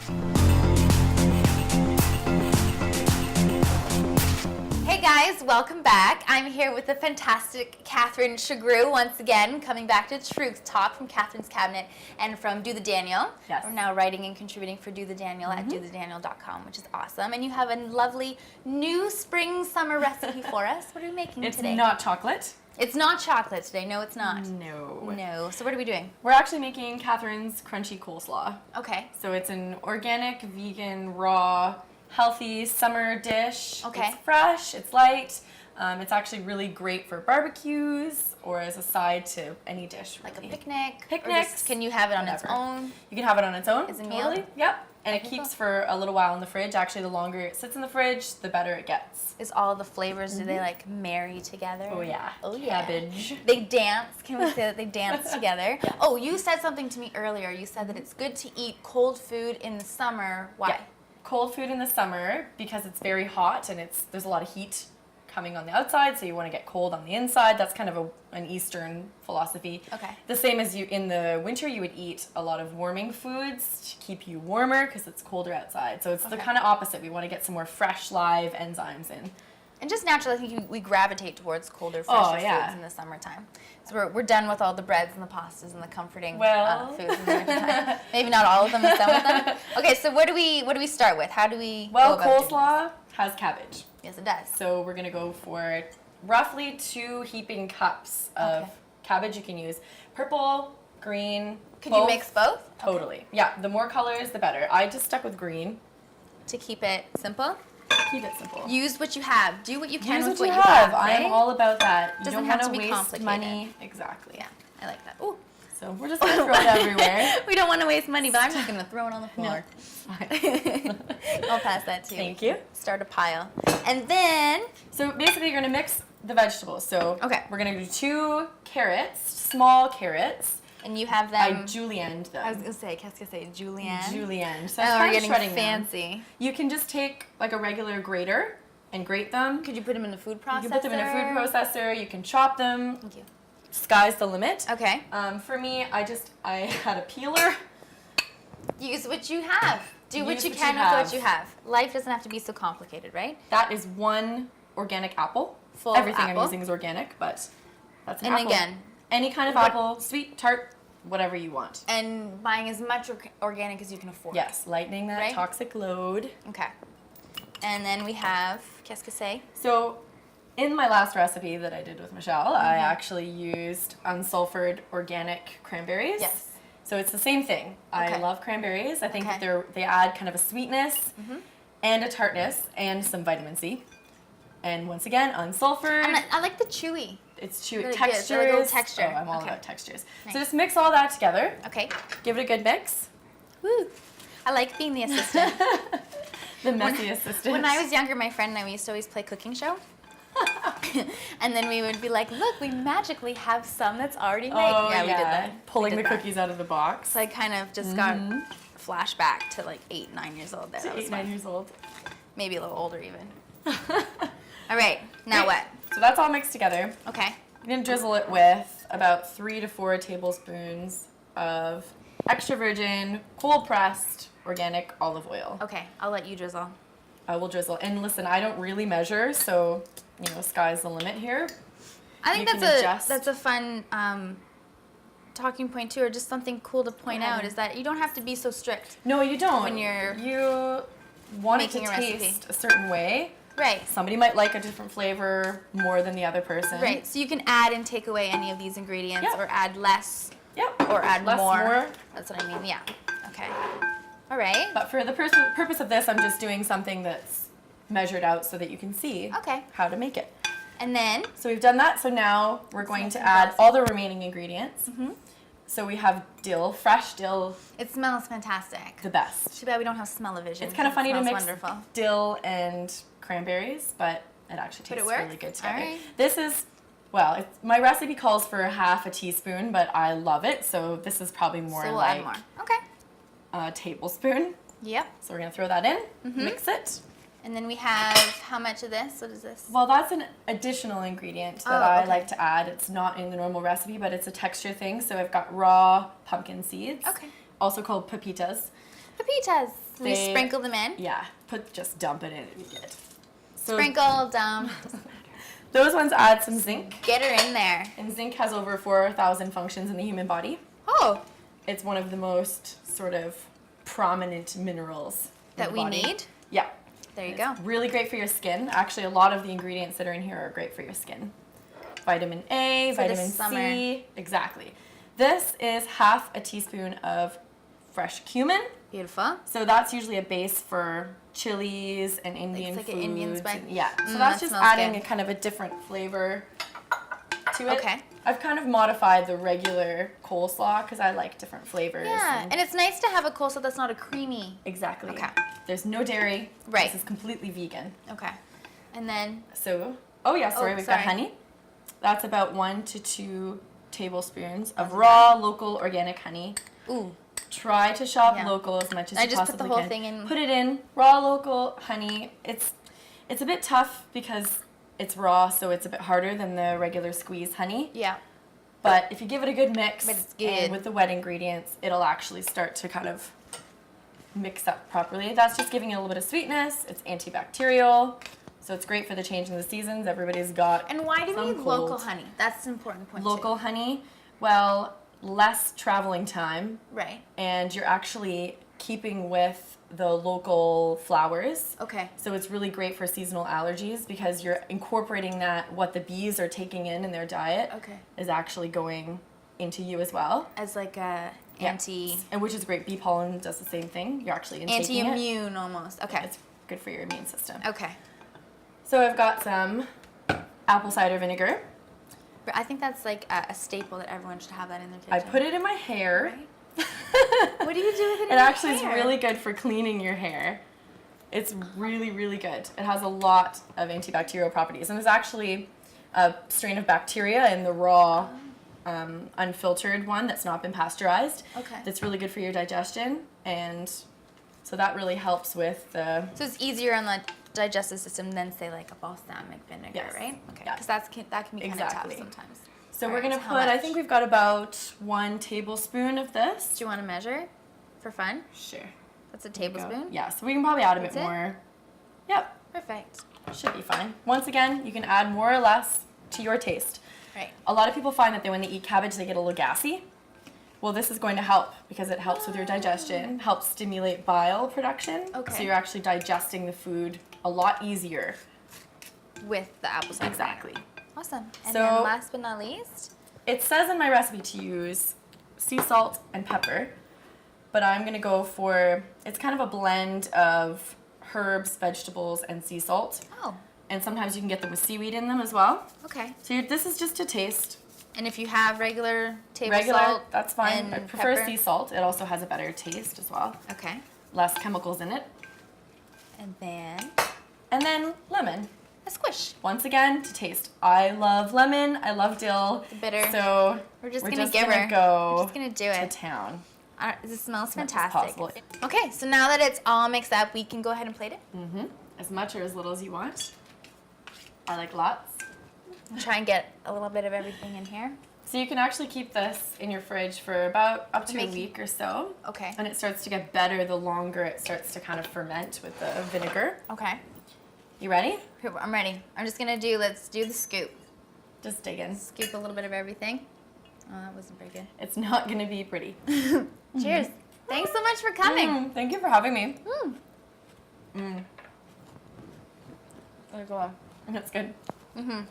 Hey guys, welcome back. I'm here with the fantastic Catherine Sugrue once again, coming back to Truth Talk from Catherine's Cabinet and from Do the Daniel. Yes. We're now writing and contributing for Do the Daniel at dothedaniel.com, which is awesome. And you have a lovely new spring summer recipe for us. What are we making today? It's not chocolate. It's not chocolate today. No, it's not. No. No. So what are we doing? We're actually making Catherine's Crunchy Coleslaw. Okay. So it's an organic, vegan, raw, healthy summer dish. Okay. It's fresh, it's light. It's actually really great for barbecues or as a side to any dish. Like really. a picnic? Picnics. Or just, can you have it on its Whatever. own? You can have it on its own. As a totally. meal? Yep. And it Okay, keeps cool. for a little while in the fridge. Actually, the longer it sits in the fridge, the better it gets. Is all the flavors, do they like marry together? Oh yeah. Oh yeah. Cabbage. They dance. Can we say that they dance together? Yeah. Oh, you said something to me earlier. You said that it's good to eat cold food in the summer. Why? Yeah. Cold food in the summer because it's very hot and there's a lot of heat coming on the outside, so you want to get cold on the inside. That's kind of an Eastern philosophy. Okay. The same as you in the winter, you would eat a lot of warming foods to keep you warmer because it's colder outside. So it's the kind of opposite. We want to get some more fresh, live enzymes in. And just naturally, I think we gravitate towards colder, fresher foods in the summertime. So we're done with all the breads and the pastas and the comforting foods in the wintertime. Maybe not all of them, but some of them. Okay, so what do we start with? How do we go about coleslaw has cabbage. Yes, it does. So we're going to go for roughly 2 heaping cups of cabbage. You can use purple, green, Could you mix both? Totally. Okay. Yeah, the more colors, the better. I just stuck with green. To keep it simple? Keep it simple. Use what you have. Do what you can Use with what what you have. I am all about that. You Doesn't don't have want to be waste complicated. money. Exactly. Yeah, I like that. Ooh. So we're just going to throw it everywhere. We don't want to waste money, but I'm just going to throw it on the floor. Fine. I'll pass that to you. Thank you. Start a pile. And then... So basically you're going to mix the vegetables. So we're going to do 2 carrots, small carrots. And you have them... I julienned them. I was going to say, qu'est-ce que c'est? Julienne? Julienne. So Oh, we're getting shredding fancy. them. You can just take like a regular grater and grate them. Could you put them in a food processor? You can put them in a food processor. You can chop them. Thank you. Sky's the limit. Okay. For me, I had a peeler. Use what you have. Do what you Use can what you with what you have. Life doesn't have to be so complicated, right? That is 1 organic apple. Full Everything apple. I'm using is organic, but that's an And apple. again, any kind of apple, sweet, tart, whatever you want. and buying as much organic as you can afford. Yes, lightening that toxic load. Okay. And then we have, qu'est-ce que c'est? So in my last recipe that I did with Michelle, I actually used unsulfured organic cranberries. Yes. So it's the same thing. I love cranberries. I think they add kind of a sweetness and a tartness and some vitamin C. And once again, unsulfured. And I like the chewy. It's chewy. Really Textures. good. A little texture. Oh, I'm all about textures. Nice. So just mix all that together. Okay. Give it a good mix. Woo. I like being the assistant. The messy assistant. When I was younger, my friend and I, we used to always play cooking show. And then we would be like, look, we magically have some that's already made. Oh, yeah, we did that. Pulling We the did that. cookies out of the box. So I kind of just got flashback to like 8, 9 years old there. That was 8, fun. 9 years old. Maybe a little older even. All right, now what? So that's all mixed together. Okay. I'm going to drizzle it with about 3 to 4 tablespoons of extra virgin, cold pressed, organic olive oil. Okay, I'll let you drizzle. I will drizzle. And listen, I don't really measure, so, sky's the limit here. I think You can adjust. that's a fun talking point too, or just something cool to point out, is that you don't have to be so strict. No, you don't. When you're you want it to making a recipe. taste a certain way. Right. Somebody might like a different flavor more than the other person. Right. So you can add and take away any of these ingredients, or add less, Yep. or add Less, more. That's what I mean. Yeah. Okay. All right. But for the purpose of this, I'm just doing something that's measured out so that you can see how to make it. And then? So we've done that. So now we're going to add all the remaining ingredients. So we have dill, fresh dill. It smells fantastic. The best. Too bad we don't have smell-o-vision. It's kind of funny to mix wonderful. dill and cranberries, but it actually tastes really good together. All right. This is, well, my recipe calls for half a teaspoon, but I love it. So this is probably more so we'll like add more. Okay. a tablespoon. Yep. So we're going to throw that in, mix it. And then we have how much of this? What is this? Well, that's an additional ingredient that I like to add. It's not in the normal recipe, but it's a texture thing. So I've got raw pumpkin seeds. Okay. Also called pepitas. pepitas. We sprinkle them in. Yeah, just dump it in and you get. So sprinkle, dump. Those ones add some zinc. Get her in there. And zinc has over 4,000 functions in the human body. Oh. It's one of the most sort of prominent minerals that we need? Yeah. There you go. Really great for your skin. Actually, a lot of the ingredients that are in here are great for your skin. Vitamin A, vitamin C. Exactly. This is half a teaspoon of fresh cumin. Beautiful. So that's usually a base for chilies and Indian foods. Like an Indian spice. Yeah. So that's just adding a kind of a different flavor to it. Okay. I've kind of modified the regular coleslaw because I like different flavors. Yeah, and it's nice to have a coleslaw that's not a creamy. Exactly. Okay. There's no dairy. Right. This is completely vegan. Okay. And then. So, we've got honey. That's about 1 to 2 tablespoons of raw, local, organic honey. Ooh. Try to shop local as much as you possibly can. I just put the whole thing in. Put it in. Raw, local honey. It's a bit tough because it's raw, so it's a bit harder than the regular squeezed honey. Yeah. But if you give it a good mix, but it's good. And with the wet ingredients, it'll actually start to kind of mix up properly. That's just giving it a little bit of sweetness. It's antibacterial, so it's great for the change in the seasons. Everybody's got And why do we need local honey? That's an important point. Local honey, well, less traveling time. Right. And you're actually keeping with the local flowers. Okay. So it's really great for seasonal allergies because you're incorporating what the bees are taking in their diet is actually going into you as well. As like a anti... And which is great. Bee pollen does the same thing. You're actually intaking Anti-immune almost. Okay. It's good for your immune system. Okay. So I've got some apple cider vinegar. But I think that's like a staple that everyone should have that in their kitchen. I put it in my hair. Right? What do you do with it in It your actually hair? is really good for cleaning your hair. It's really, really good. It has a lot of antibacterial properties. And there's actually a strain of bacteria in the raw, unfiltered one that's not been pasteurized. Okay. That's really good for your digestion. And so that really helps with the... So it's easier on the digestive system than, say, like a balsamic vinegar, right? Okay. Because that can be kind of tough sometimes. So we're going to put, I think we've got about 1 tablespoon of this. Do you want to measure for fun? Sure. That's a tablespoon? Yeah, so we can probably add a bit more. Yep. Perfect. Should be fine. Once again, you can add more or less to your taste. Right. A lot of people find that when they eat cabbage, they get a little gassy. Well, this is going to help because it helps with your digestion, helps stimulate bile production. Okay. So you're actually digesting the food a lot easier. With the apple cider. Exactly. Awesome. And so, then last but not least? It says in my recipe to use sea salt and pepper, but I'm going to go for, it's kind of a blend of herbs, vegetables, and sea salt. Oh. And sometimes you can get them with seaweed in them as well. Okay. So this is just to taste. And if you have regular table salt, that's fine. and I prefer pepper. sea salt. It also has a better taste as well. Okay. Less chemicals in it. And then lemon. a squish. Once again, to taste. I love lemon. I love dill. The bitter. So we're just gonna go. We're just gonna do it. To town. This smells As much as fantastic. possible. Okay, so now that it's all mixed up, we can go ahead and plate it. Mm-hmm. As much or as little as you want. I like lots. Try and get a little bit of everything in here. So you can actually keep this in your fridge for about up to a week or so. Okay. And it starts to get better the longer it starts to kind of ferment with the vinegar. Okay. You ready? Here, I'm ready. I'm just gonna let's do the scoop. Just dig in. Scoop a little bit of everything. Oh, that wasn't very good. It's not gonna be pretty. Cheers. Thanks so much for coming. Thank you for having me. There you go. That's good. Mm-hmm.